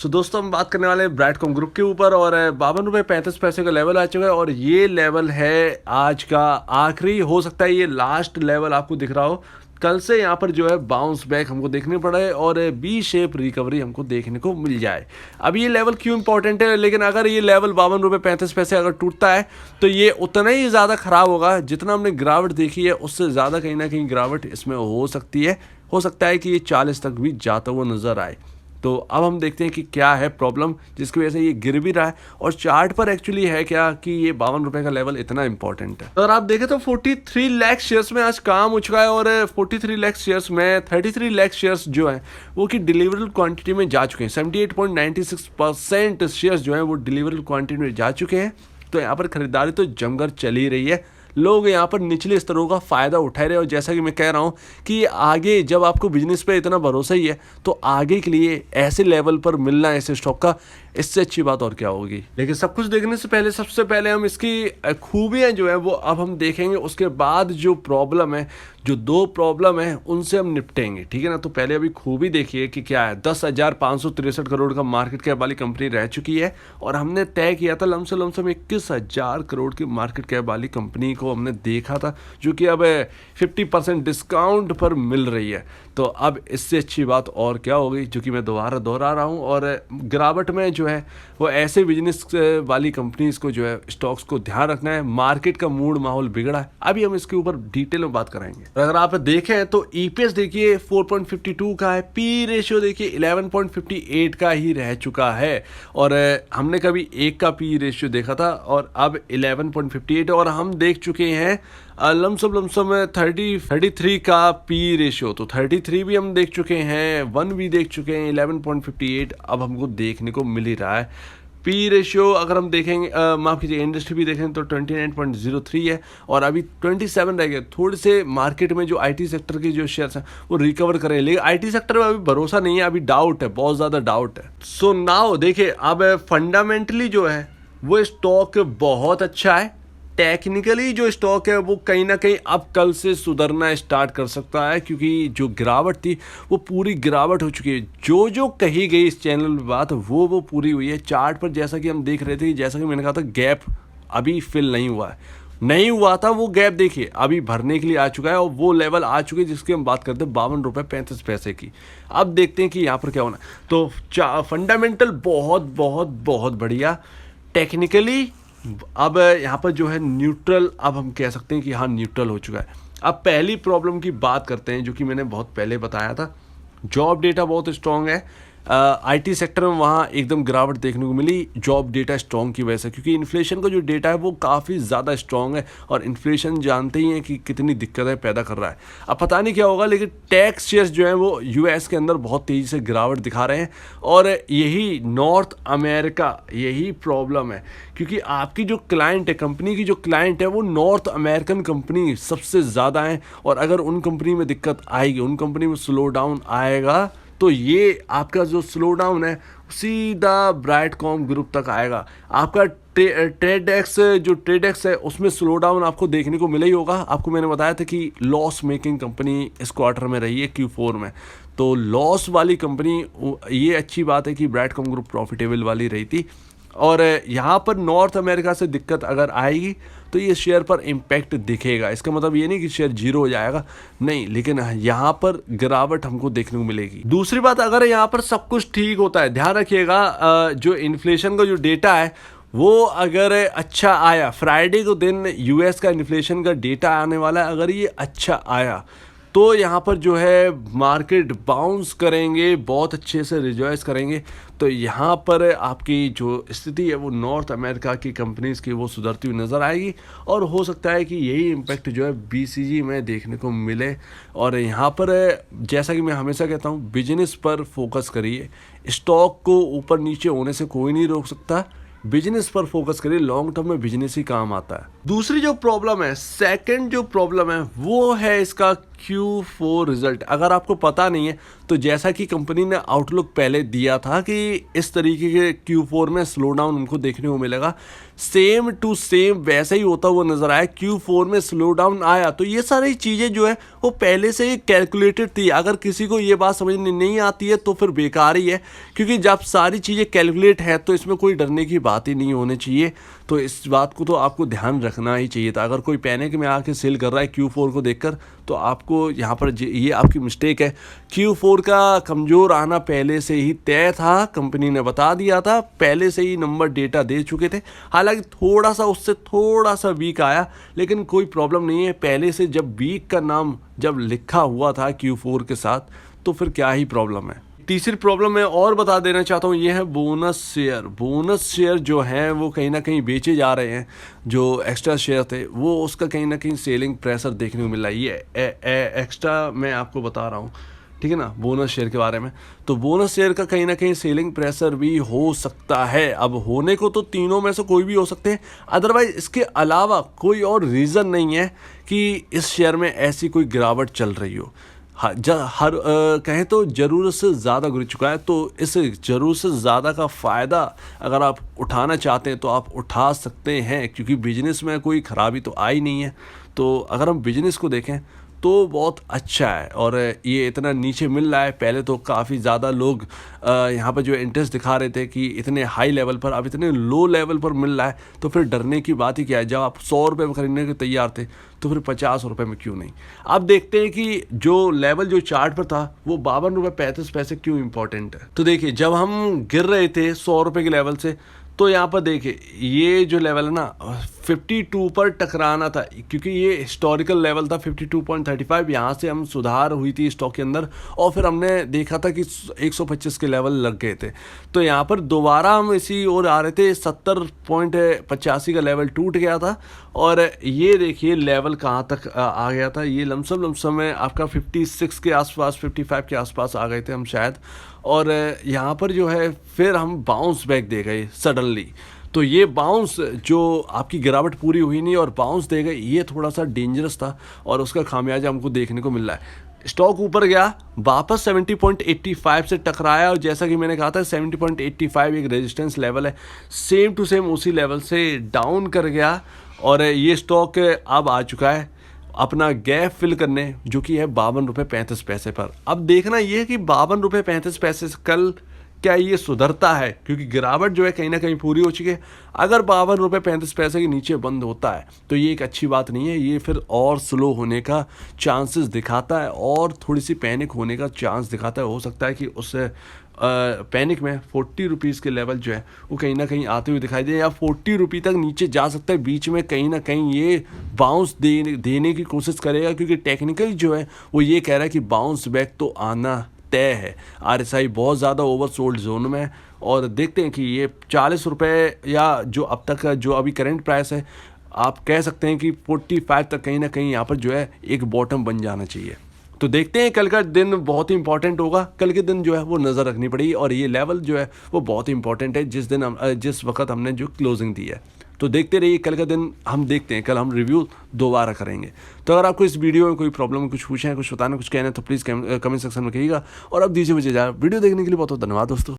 दोस्तों हम बात करने वाले हैं ब्राइटकॉम ग्रुप के ऊपर और 52 रुपये 35 पैसे का लेवल आ चुका है और ये लेवल है आज का आखिरी, हो सकता है ये लास्ट लेवल आपको दिख रहा हो। कल से यहाँ पर जो है बाउंस बैक हमको देखने पड़े और बी शेप रिकवरी हमको देखने को मिल जाए। अब ये लेवल क्यों इंपॉर्टेंट है, लेकिन अगर ये लेवल 52 रुपये 35 पैसे अगर टूटता है तो ये उतना ही ज़्यादा ख़राब होगा जितना हमने गिरावट देखी है, उससे ज़्यादा कहीं ना कहीं गिरावट इसमें हो सकती है। हो सकता है कि ये 40 तक भी जाता हुआ नज़र आए। तो अब हम देखते हैं कि क्या है प्रॉब्लम जिसकी वजह से ये गिर भी रहा है और चार्ट पर एक्चुअली है क्या कि ये 52 रुपये का लेवल इतना इंपॉर्टेंट है। अगर आप देखें तो 43 लाख शेयर्स में आज काम हो चुका है और 43 लाख शेयर्स में 33 लाख शेयर्स जो है वो कि डिलीवरेबल क्वांटिटी में जा चुके हैं। 78.96% शेयर्स जो है वो डिलीवरेबल क्वांटिटी में जा चुके हैं। तो यहाँ पर खरीदारी तो जमकर चल ही रही है, लोग यहाँ पर निचले स्तरों का फ़ायदा उठा रहे हैं। और जैसा कि मैं कह रहा हूँ कि आगे जब आपको बिजनेस पे इतना भरोसा ही है तो आगे के लिए ऐसे लेवल पर मिलना ऐसे स्टॉक का, इससे अच्छी बात और क्या होगी। लेकिन सब कुछ देखने से पहले सबसे पहले हम इसकी खूबियाँ जो है वो अब हम देखेंगे, उसके बाद जो प्रॉब्लम है, जो दो प्रॉब्लम है उनसे हम निपटेंगे, ठीक है ना। तो पहले अभी खूबी देखिए कि क्या है। 10,563 करोड़ का मार्केट कैप वाली कंपनी रह चुकी है और हमने तय किया था लमसम 21,000 करोड़ की मार्केट कैप वाली कंपनी को हमने देखा था, जो कि अब 50% डिस्काउंट पर मिल रही है। तो अब इससे अच्छी बात और क्या होगी, जो कि मैं दोबारा दोहरा रहा हूँ। और गिरावट में जो है वो ऐसे बिजनेस वाली कंपनीज को जो है स्टॉक्स को ध्यान रखना है। मार्केट का मूड माहौल बिगड़ा है, अभी हम इसके ऊपर डिटेल में बात करेंगे। अगर आप देखें तो ईपीएस देखिए 4.52 का है, पी रेशियो देखिए 11.58 का ही रह चुका है और हमने कभी 1 का पी रेशियो देखा था और अब 11.58 और हम देख चुके हैं लमसम 33 का पी रेशियो। तो 33 भी हम देख चुके हैं, 1 भी देख चुके हैं, 11.58 अब हमको देखने को मिल ही रहा है। पी रेशियो अगर हम देखेंगे, माफ़ कीजिए, इंडस्ट्री भी देखें तो 29.03 है और अभी 27 रह गए। थोड़े से मार्केट में जो आईटी सेक्टर के जो शेयर्स हैं वो रिकवर करें, लेकिन आईटी सेक्टर में अभी भरोसा नहीं है, अभी डाउट है, बहुत ज़्यादा डाउट है। सो नाउ देखिए, अब फंडामेंटली जो है वो स्टॉक बहुत अच्छा है। टेक्निकली जो स्टॉक है वो कहीं ना कहीं अब कल से सुधरना स्टार्ट कर सकता है, क्योंकि जो गिरावट थी वो पूरी गिरावट हो चुकी है। जो कही गई इस चैनल में बात वो पूरी हुई है। चार्ट पर जैसा कि हम देख रहे थे, जैसा कि मैंने कहा था, गैप अभी फिल नहीं हुआ था। वो गैप देखिए अभी भरने के लिए आ चुका है और वो लेवल आ चुके हैं जिसकी हम बात करते हैं 52 रुपये 35 पैसे की। अब देखते हैं कि यहाँ पर क्या होना। तो फंडामेंटल बहुत बढ़िया। टेक्निकली अब यहाँ पर जो है न्यूट्रल, अब हम कह सकते हैं कि हाँ न्यूट्रल हो चुका है। अब पहली प्रॉब्लम की बात करते हैं, जो कि मैंने बहुत पहले बताया था। जॉब डेटा बहुत स्ट्रॉन्ग है। आईटी सेक्टर में वहाँ एकदम गिरावट देखने को मिली जॉब डेटा स्ट्रॉन्ग की वजह से, क्योंकि इन्फ्लेशन का जो डेटा है वो काफ़ी ज़्यादा स्ट्रॉन्ग है और इन्फ्लेशन जानते ही हैं कि कितनी दिक्कतें पैदा कर रहा है। अब पता नहीं क्या होगा, लेकिन टैक्स शेयर्स जो हैं वो यूएस के अंदर बहुत तेज़ी से गिरावट दिखा रहे हैं और यही नॉर्थ अमेरिका, यही प्रॉब्लम है, क्योंकि आपकी जो क्लाइंट है, कंपनी की जो क्लाइंट है वो नॉर्थ अमेरिकन कंपनी सबसे ज़्यादा है और अगर उन कंपनी में दिक्कत आएगी, उन कंपनी में स्लो डाउन आएगा तो ये आपका जो स्लो डाउन है सीधा ब्राइटकॉम ग्रुप तक आएगा। आपका ट्रेडेक्स है उसमें स्लो डाउन आपको देखने को मिला ही होगा। आपको मैंने बताया था कि लॉस मेकिंग कंपनी इस क्वार्टर में रही है, Q4 में। तो लॉस वाली कंपनी, ये अच्छी बात है कि ब्राइटकॉम ग्रुप प्रॉफिटेबल वाली रही थी। और यहाँ पर नॉर्थ अमेरिका से दिक्कत अगर आएगी तो ये शेयर पर इम्पैक्ट दिखेगा। इसका मतलब ये नहीं कि शेयर जीरो हो जाएगा, नहीं, लेकिन यहाँ पर गिरावट हमको देखने को मिलेगी। दूसरी बात, अगर यहाँ पर सब कुछ ठीक होता है, ध्यान रखिएगा, जो इन्फ्लेशन का जो डेटा है वो अगर अच्छा आया, फ्राइडे को दिन यूएस का इन्फ्लेशन का डेटा आने वाला है, अगर ये अच्छा आया तो यहाँ पर जो है मार्केट बाउंस करेंगे, बहुत अच्छे से रिजॉइस करेंगे। तो यहाँ पर आपकी जो स्थिति है वो नॉर्थ अमेरिका की कंपनीज़ की वो सुधरती हुई नज़र आएगी और हो सकता है कि यही इम्पैक्ट जो है बीसीजी में देखने को मिले। और यहाँ पर जैसा कि मैं हमेशा कहता हूँ, बिजनेस पर फोकस करिए। स्टॉक को ऊपर नीचे होने से कोई नहीं रोक सकता, बिजनेस पर फोकस करिए, लॉन्ग टर्म में बिजनेस ही काम आता है। दूसरी जो प्रॉब्लम है, सेकंड जो प्रॉब्लम है वो है इसका Q4 रिजल्ट। अगर आपको पता नहीं है तो जैसा कि कंपनी ने आउटलुक पहले दिया था कि इस तरीके के Q4 में स्लो डाउन उनको देखने को मिलेगा, सेम टू सेम वैसा ही होता हुआ नजर आया। Q4 में स्लो डाउन आया तो ये सारी चीज़ें जो है वो पहले से ही कैलकुलेटेड थी। अगर किसी को ये बात समझ नहीं आती है तो फिर बेकार ही है, क्योंकि जब सारी चीज़ें कैलकुलेट है तो इसमें कोई डरने की बात ही नहीं होनी चाहिए। तो इस बात को तो आपको ध्यान रखना ही चाहिए था। अगर कोई पैनिक में आके सेल कर रहा है Q4 को देखकर तो आपको यहाँ पर ये आपकी मिस्टेक है। Q4 का कमज़ोर आना पहले से ही तय था, कंपनी ने बता दिया था, पहले से ही नंबर डेटा दे चुके थे। हालांकि थोड़ा सा उससे थोड़ा सा वीक आया, लेकिन कोई प्रॉब्लम नहीं है। पहले से जब वीक का नाम जब लिखा हुआ था Q4 के साथ तो फिर क्या ही प्रॉब्लम है। तीसरी प्रॉब्लम मैं और बता देना चाहता हूँ, ये है बोनस शेयर। बोनस शेयर जो हैं वो कहीं ना कहीं बेचे जा रहे हैं। जो एक्स्ट्रा शेयर थे वो उसका कहीं ना कहीं सेलिंग प्रेशर देखने को मिल रहा है। ये एक्स्ट्रा मैं आपको बता रहा हूँ, ठीक है ना, बोनस शेयर के बारे में। तो बोनस शेयर का कहीं ना कहीं सेलिंग प्रेशर भी हो सकता है। अब होने को तो तीनों में से कोई भी हो सकते हैं, अदरवाइज इसके अलावा कोई और रीज़न नहीं है कि इस शेयर में ऐसी कोई गिरावट चल रही हो। कहें तो ज़रूरत से ज़्यादा गिर चुका है, तो इस ज़रूरत से ज़्यादा का फ़ायदा अगर आप उठाना चाहते हैं तो आप उठा सकते हैं, क्योंकि बिजनेस में कोई ख़राबी तो आई नहीं है। तो अगर हम बिजनेस को देखें तो बहुत अच्छा है, और ये इतना नीचे मिल रहा है। पहले तो काफ़ी ज़्यादा लोग यहाँ पर जो इंटरेस्ट दिखा रहे थे कि इतने हाई लेवल पर, अब इतने लो लेवल पर मिल रहा है तो फिर डरने की बात ही क्या है। जब आप 100 रुपये में खरीदने के तैयार थे तो फिर 50 रुपये में क्यों नहीं। अब देखते हैं कि जो लेवल जो चार्ट पर था वो 52.35 रुपये क्यों इंपॉर्टेंट है। तो देखिए, जब हम गिर रहे थे 100 रुपये के लेवल से तो यहाँ पर देखिए ये जो लेवल है ना 52 पर टकराना था, क्योंकि ये हिस्टोरिकल लेवल था 52.35। यहाँ से हम सुधार हुई थी स्टॉक के अंदर और फिर हमने देखा था कि 125 के लेवल लग गए थे। तो यहाँ पर दोबारा हम इसी ओर आ रहे थे, 70.85 का लेवल टूट गया था और ये देखिए लेवल कहाँ तक आ गया था। ये लमसम में आपका 56 के आसपास, 55 के आसपास आ गए थे हम शायद। और यहाँ पर जो है फिर हम बाउंस बैक दे गए सडनली। तो ये बाउंस जो आपकी गिरावट पूरी हुई नहीं और बाउंस दे गए, ये थोड़ा सा डेंजरस था और उसका खामियाजा हमको देखने को मिल रहा है। स्टॉक ऊपर गया, वापस 70.85 से टकराया और जैसा कि मैंने कहा था 70.85 एक रेजिस्टेंस लेवल है, सेम टू सेम उसी लेवल से डाउन कर गया और ये स्टॉक अब आ चुका है अपना गैप फिल करने, जो कि है 52.35 रुपये पर। अब देखना ये है कि 52.35 से कल क्या ये सुधरता है, क्योंकि गिरावट जो है कहीं ना कहीं पूरी हो चुकी है। अगर 52.35 के नीचे बंद होता है तो ये एक अच्छी बात नहीं है, ये फिर और स्लो होने का चांसेस दिखाता है और थोड़ी सी पैनिक होने का चांस दिखाता है। हो सकता है कि उससे पैनिक में 40 रुपीज़ के लेवल जो है वो कहीं ना कहीं आते हुए दिखाई दे, या 40 रुपये तक नीचे जा सकता है। बीच में कहीं ना कहीं ये बाउंस देने की कोशिश करेगा, क्योंकि टेक्निकल जो है वो ये कह रहा है कि बाउंस बैक तो आना तय है। RSI बहुत ज़्यादा ओवरसोल्ड जोन में है और देखते हैं कि ये 40 रुपये या जो अब तक का जो अभी करंट प्राइस है, आप कह सकते हैं कि 45 तक कहीं ना कहीं यहाँ पर जो है एक बॉटम बन जाना चाहिए। तो देखते हैं, कल का दिन बहुत ही इंपॉर्टेंट होगा। कल के दिन जो है वो नज़र रखनी पड़ेगी और ये लेवल जो है वो बहुत ही इंपॉर्टेंट है जिस वक्त हमने जो क्लोजिंग दी है। तो देखते रहिए, कल का दिन हम देखते हैं, कल हम रिव्यू दोबारा करेंगे। तो अगर आपको इस वीडियो में कोई प्रॉब्लम, कुछ पूछना है, कुछ बताना, कुछ कहना है तो प्लीज़ कमेंट सेक्शन में कहिएगा। और अब दीजिए मुझे वीडियो देखने के लिए बहुत बहुत धन्यवाद दोस्तों।